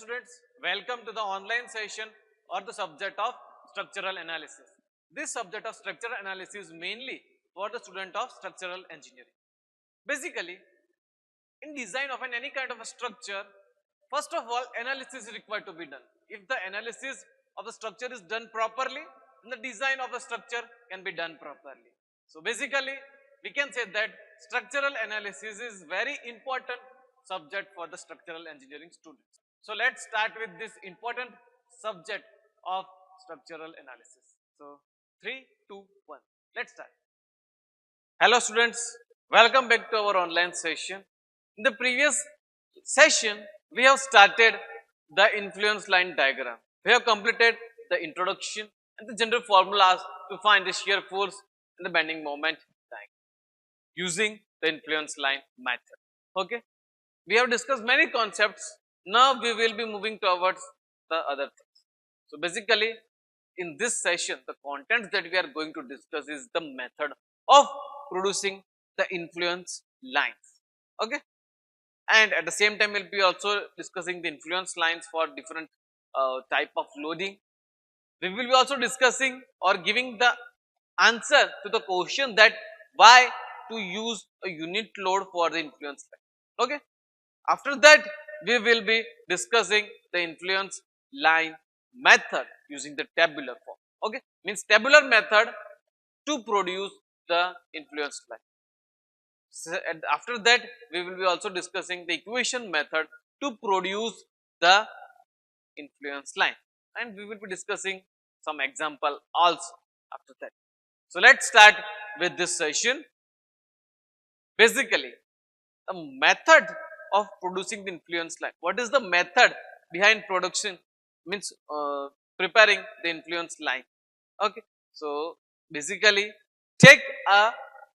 students, welcome to the online session or the subject of structural analysis. This subject of structural analysis is mainly for the student of structural engineering. Basically, in design of any kind of a structure, first of all, analysis is required to be done. If the analysis of the structure is done properly, then the design of the structure can be done properly. So basically, we can say that structural analysis is very important subject for the structural engineering students. So let's start with this important subject of structural analysis. So 3, 2, 1. Let's start. Hello students, welcome back to our online session. In the previous session, we have started the influence line diagram. We have completed the introduction and the general formulas to find the shear force and the bending moment using the influence line method. Okay, we have discussed many concepts. Now we will be moving towards the other things. So basically, in this session, the contents that we are going to discuss is the method of producing the influence lines. Okay, and at the same time, we'll be also discussing the influence lines for different type of loading. We will be also discussing or giving the answer to the question that why to use a unit load for the influence line. Okay, after that, we will be discussing the influence line method using the tabular form. Okay, means tabular method to produce the influence line. So, and after that, we will be also discussing the equation method to produce the influence line, and we will be discussing some example also after that. So let's start with this session. Basically, the method of producing the influence line. What is the method behind production? Means preparing the influence line. Okay, so basically, take a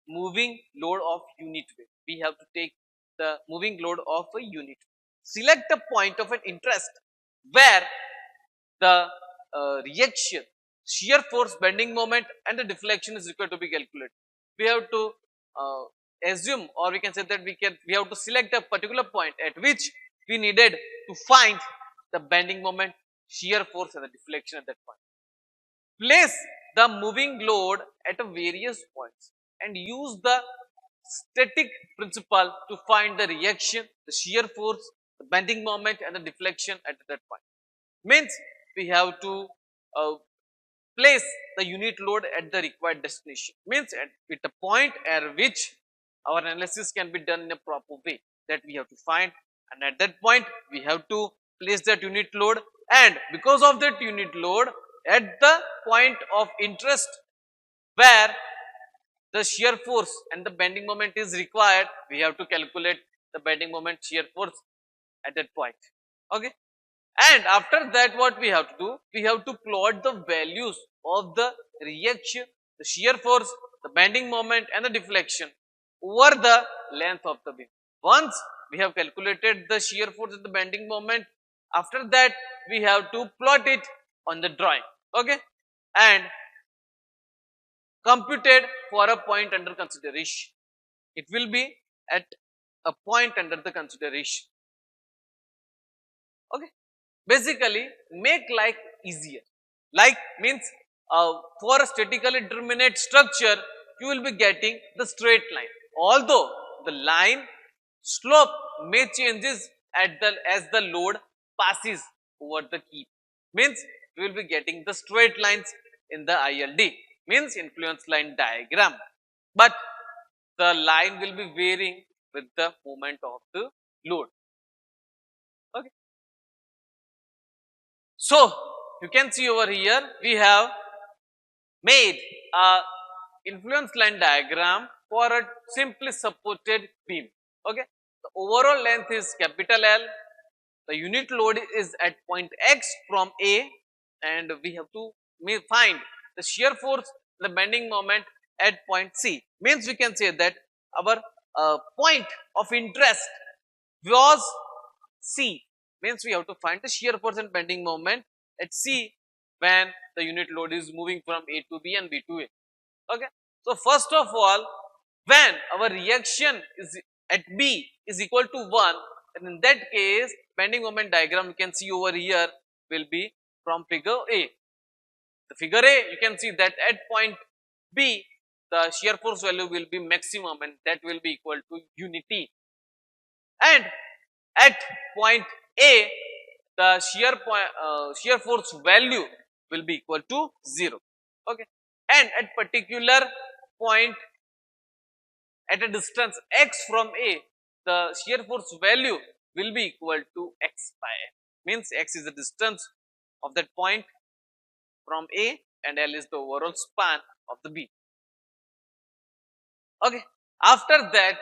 moving load of unit weight. We have to take the moving load of a unit. Select a point of an interest where the reaction, shear force, bending moment, and the deflection is required to be calculated. We have to assume, or we can say that we have to select a particular point at which we needed to find the bending moment, shear force, and the deflection at that point. Place the moving load at various points and use the static principle to find the reaction, the shear force, the bending moment, and the deflection at that point. Means we have to place the unit load at the required destination. Means at the point at which our analysis can be done in a proper way, that we have to find, and at that point we have to place that unit load, and because of that unit load at the point of interest where the shear force and the bending moment is required, we have to calculate the bending moment, shear force at that point. Okay, and after that what we have to do, we have to plot the values of the reaction, the shear force, the bending moment, and the deflection over the length of the beam. Once we have calculated the shear force and the bending moment, after that we have to plot it on the drawing. Okay, and computed for a point under consideration. It will be at a point under the consideration. Okay, basically make life easier. Like means for a statically determinate structure, you will be getting the straight line. Although the line slope may changes as the load passes over the key. Means you will be getting the straight lines in the ILD, means influence line diagram, but the line will be varying with the movement of the load. Okay, so you can see over here we have made a influence line diagram for a simply supported beam. Okay, the overall length is capital L, the unit load is at point X from A, and we have to find the shear force, the bending moment at point C. Means we can say that our point of interest was C. Means we have to find the shear force and bending moment at C when the unit load is moving from A to B and B to A. Okay, so first of all, when our reaction is at B is equal to 1, and in that case bending moment diagram you can see over here will be from figure A. The figure A, you can see that at point B, the shear force value will be maximum and that will be equal to unity. And at point A, the shear force value will be equal to 0. Okay. And at particular point at a distance x from A, the shear force value will be equal to x by L. Means x is the distance of that point from A and L is the overall span of the beam. Okay. After that,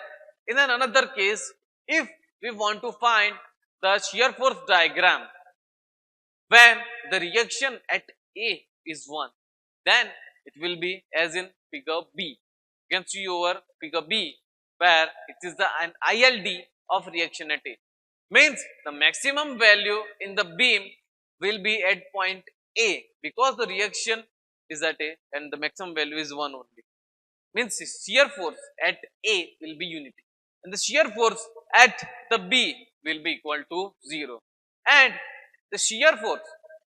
in another case, if we want to find the shear force diagram when the reaction at A is 1, then it will be as in figure B. You can see over figure B where it is an ILD of reaction at A. Means the maximum value in the beam will be at point A because the reaction is at A and the maximum value is 1 only. Means shear force at A will be unity and the shear force at the B will be equal to 0. And the shear force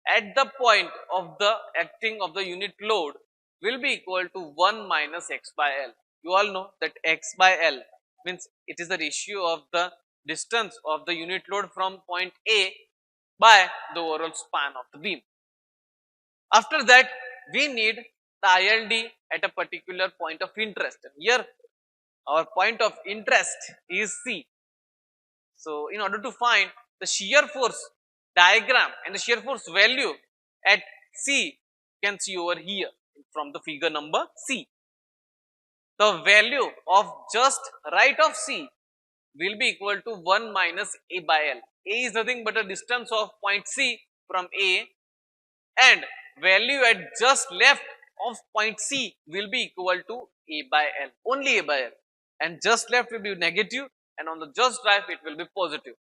at the point of the acting of the unit load will be equal to 1 minus x by L. You all know that x by L means it is the ratio of the distance of the unit load from point A by the overall span of the beam. After that, we need the ILD at a particular point of interest. And here, our point of interest is C. So, in order to find the shear force diagram and the shear force value at C, you can see over here from the figure number C. The value of just right of C will be equal to 1 minus A by L. A is nothing but a distance of point C from A and value at just left of point C will be equal to A by L, only A by L, and just left will be negative and on the just right it will be positive.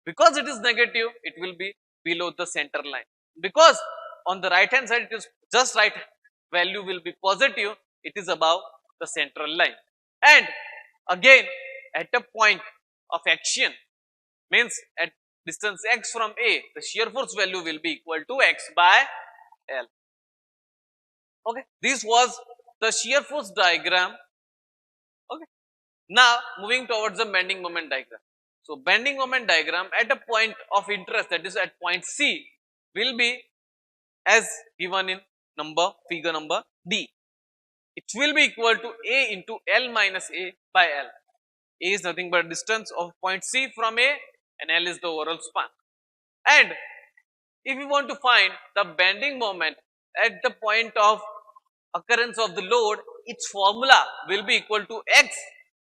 Because it is negative, it will be below the center line. Because on the right hand side it is just right value will be positive, it is above the central line. And again at a point of action means at distance x from A, the shear force value will be equal to x by L. Okay, this was the shear force diagram. Okay, now moving towards the bending moment diagram. So, bending moment diagram at a point of interest, that is at point C, will be as given in figure number D. It will be equal to A into L minus A by L. A is nothing but distance of point C from A and L is the overall span. And if you want to find the bending moment at the point of occurrence of the load, its formula will be equal to x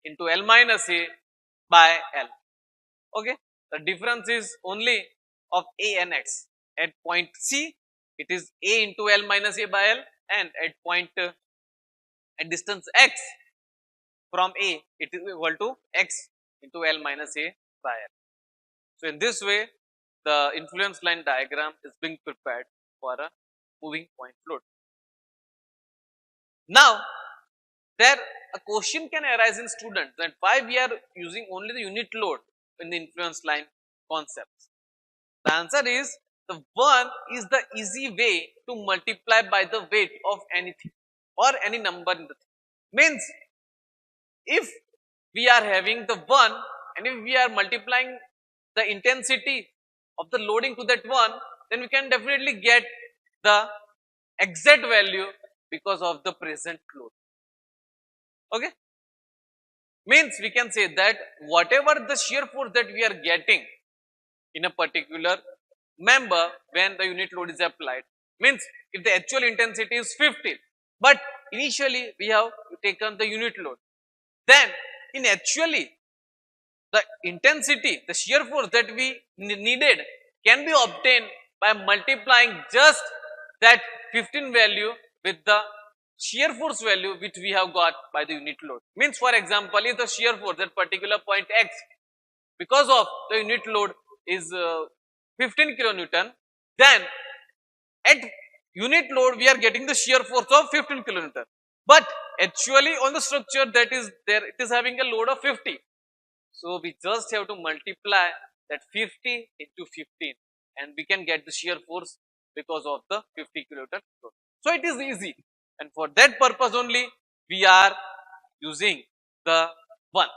into L minus A by L. Okay, the difference is only of A and x. At point C, it is A into L minus A by L, and at point at distance x from A, it is equal to x into L minus A by L. So, in this way, the influence line diagram is being prepared for a moving point fluid. Now, there a question can arise in students that why we are using only the unit load in the influence line concepts. The answer is the one is the easy way to multiply by the weight of anything or any number in the thing. Means if we are having the 1 and if we are multiplying the intensity of the loading to that 1, then we can definitely get the exact value because of the present load. Okay, means we can say that whatever the shear force that we are getting in a particular member when the unit load is applied, means if the actual intensity is 50, but initially we have taken the unit load, then in actually the intensity, the shear force that we needed can be obtained by multiplying just that 15 value with the shear force value which we have got by the unit load. Means for example, if the shear force at particular point x because of the unit load is 15 kilonewton, then at unit load we are getting the shear force of 15 kilonewton, but actually on the structure that is there it is having a load of 50. So we just have to multiply that 50 into 15, and we can get the shear force because of the 50 kilonewton load. So it is easy, and for that purpose only we are using the one.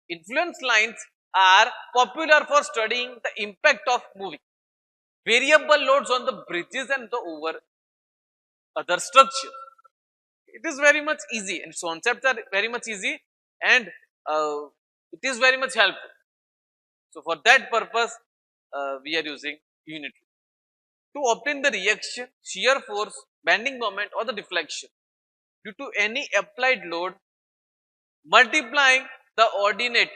Influence lines are popular for studying the impact of moving variable loads on the bridges and the over other structures. It is very much easy, and its concepts are very much easy, and it is very much helpful. So for that purpose, we are using unit to obtain the reaction, shear force, bending moment, or the deflection due to any applied load. Multiplying the ordinate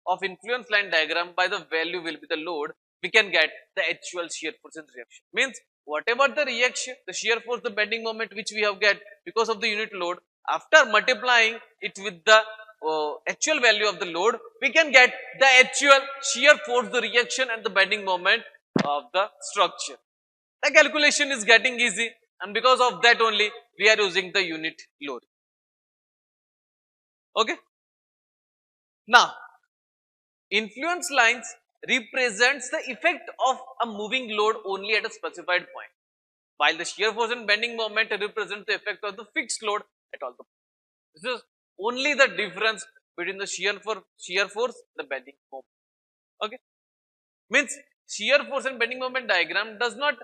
of influence line diagram by the value will be the load, we can get the actual shear force and reaction. Means whatever the reaction, the shear force, the bending moment which we have get because of the unit load, after multiplying it with the actual value of the load, we can get the actual shear force, the reaction, and the bending moment of the structure. The calculation is getting easy, and because of that only we are using the unit load. Okay. Now, influence lines represents the effect of a moving load only at a specified point, while the shear force and bending moment represent the effect of the fixed load at all the points. This is only the difference between the shear force, the bending moment. Okay, means shear force and bending moment diagram does not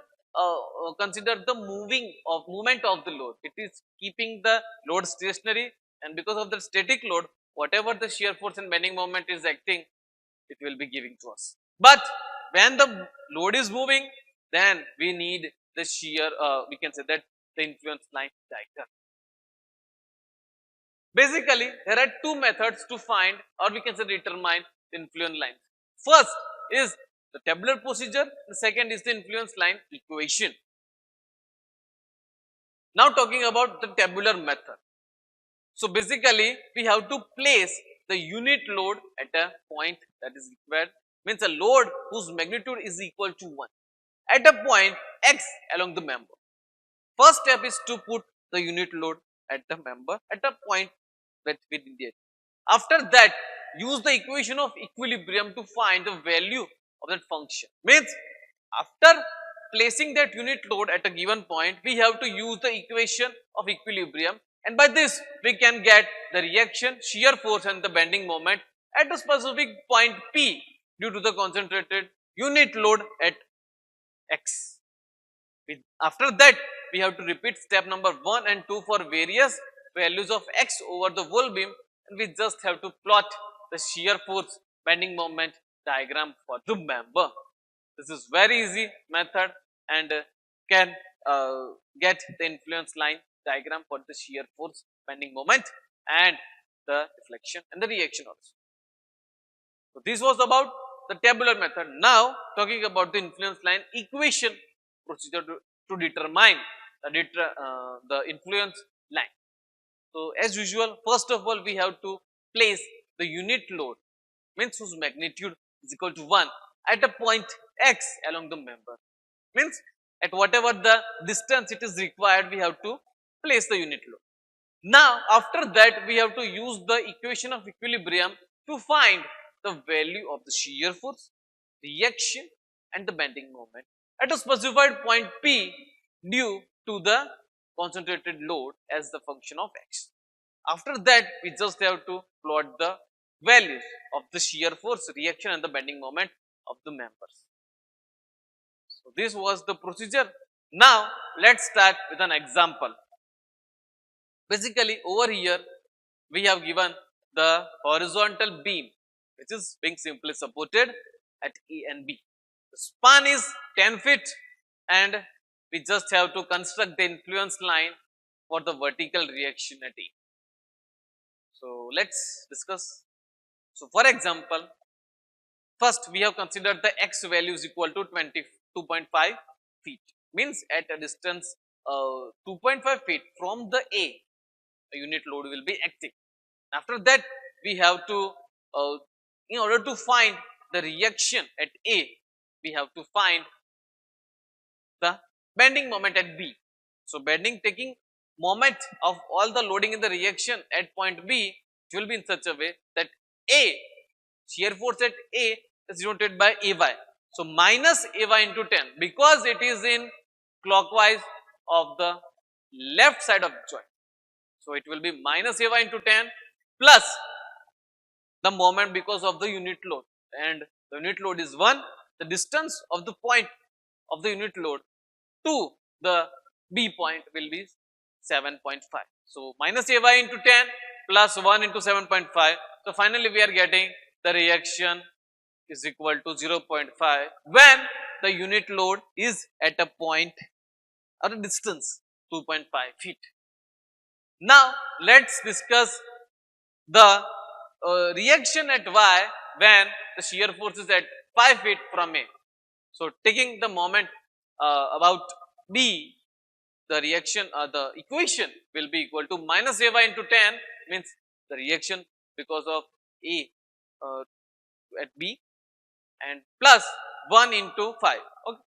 consider the movement of the load. It is keeping the load stationary, and because of the static load, whatever the shear force and bending moment is acting, it will be giving to us. But when the load is moving, then we need the shear, we can say that the influence line diagram. Basically, there are two methods to find, or we can say determine the influence lines. First is the tabular procedure, the second is the influence line equation. Now talking about the tabular method. So basically, we have to place the unit load at a point that is required, means a load whose magnitude is equal to 1 at a point x along the member. First step is to put the unit load at the member at a point that we indicate. After that, use the equation of equilibrium to find the value of that function. Means after placing that unit load at a given point, we have to use the equation of equilibrium, and by this we can get the reaction, shear force, and the bending moment at a specific point P due to the concentrated unit load at x. After that, we have to repeat step number 1 and 2 for various values of x over the whole beam, and we just have to plot the shear force, bending moment diagram for the member. This is very easy method, and can get the influence line diagram for the shear force, bending moment, and the deflection and the reaction also. So this was about the tabular method. Now talking about the influence line equation procedure to determine the influence line. So as usual, first of all we have to place the unit load, means whose magnitude is equal to 1 at a point x along the member. Means at whatever the distance it is required, we have to place the unit load. Now after that, we have to use the equation of equilibrium to find the value of the shear force, reaction, and the bending moment at a specified point P due to the concentrated load as the function of x. After that, we just have to plot the values of the shear force, reaction, and the bending moment of the members. So this was the procedure. Now let's start with an example. Basically, over here we have given the horizontal beam which is being simply supported at A and B. The span is 10 feet, and we just have to construct the influence line for the vertical reaction at A. So let's discuss. So for example, first we have considered the x value is equal to 22.5 feet, means at a distance 2.5 feet from the A, a unit load will be acting. After that, we have to in order to find the reaction at A, we have to find the bending moment at B. So bending taking moment of all the loading in the reaction at point B, it will be in such a way that A, shear force at A is denoted by AY. So minus AY into 10 because it is in clockwise of the left side of the joint. So it will be minus AY into 10 plus the moment because of the unit load, and the unit load is 1. The distance of the point of the unit load to the B point will be 7.5. So minus AY into 10 plus 1 into 7.5. So finally we are getting the reaction is equal to 0.5 when the unit load is at a point or a distance 2.5 feet. Now let's discuss the reaction at Y when the shear force is at 5 feet from A. So taking the moment about B, the reaction the equation will be equal to minus AY into 10 means the reaction because of A at B and plus 1 into 5. Okay.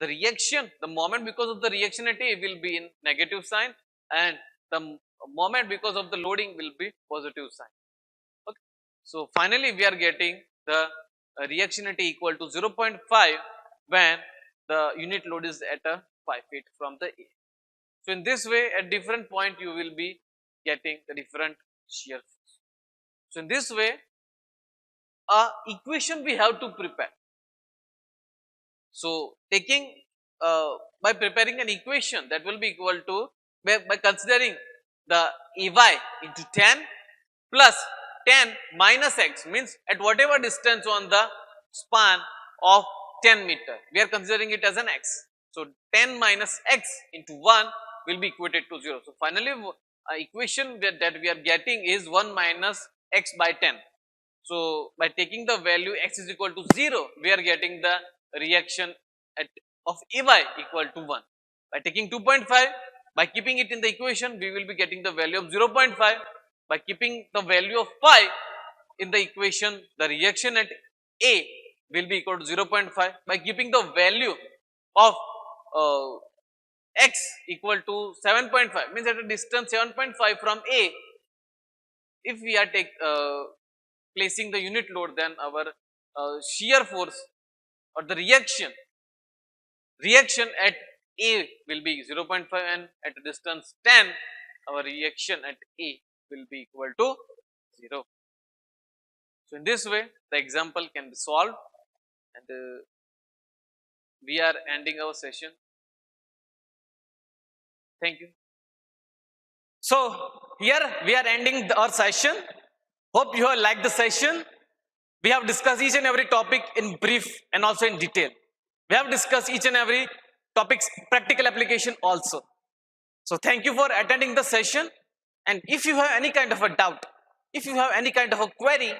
The reaction, the moment because of the reaction at A will be in negative sign and the moment because of the loading will be positive sign. Okay. So finally we are getting the reaction at A equal to 0.5 when the unit load is at a 5 feet from the A. So in this way at different point you will be getting the different shear force. So in this way a equation we have to prepare. So taking by preparing an equation that will be equal to by considering the AY into 10 plus 10 minus x means at whatever distance on the span of 10 meter we are considering it as an x. So 10 minus x into 1 will be equated to 0. So finally equation that we are getting is 1 minus x by 10. So by taking the value x is equal to 0 we are getting the reaction of AY equal to 1. By taking 2.5 by keeping it in the equation we will be getting the value of 0.5. By keeping the value of pi in the equation the reaction at A will be equal to 0.5. By keeping the value of x equal to 7.5 means at a distance 7.5 from A, if we are placing the unit load then our shear force or the reaction at A will be 0.5 and at a distance 10 our reaction at A will be equal to 0. So in this way the example can be solved and we are ending our session. Thank you. So here we are ending our session. Hope you have liked the session. We have discussed each and every topic in brief and also in detail. We have discussed each and every topic's practical application also. So thank you for attending the session, and if you have any kind of a doubt, if you have any kind of a query,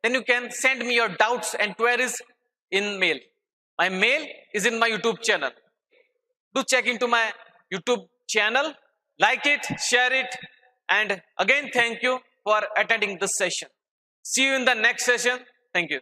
then you can send me your doubts and queries in mail. My mail is in my YouTube channel. Do check into my YouTube channel, like it, share it, and again thank you for attending this session. See you in the next session. Thank you.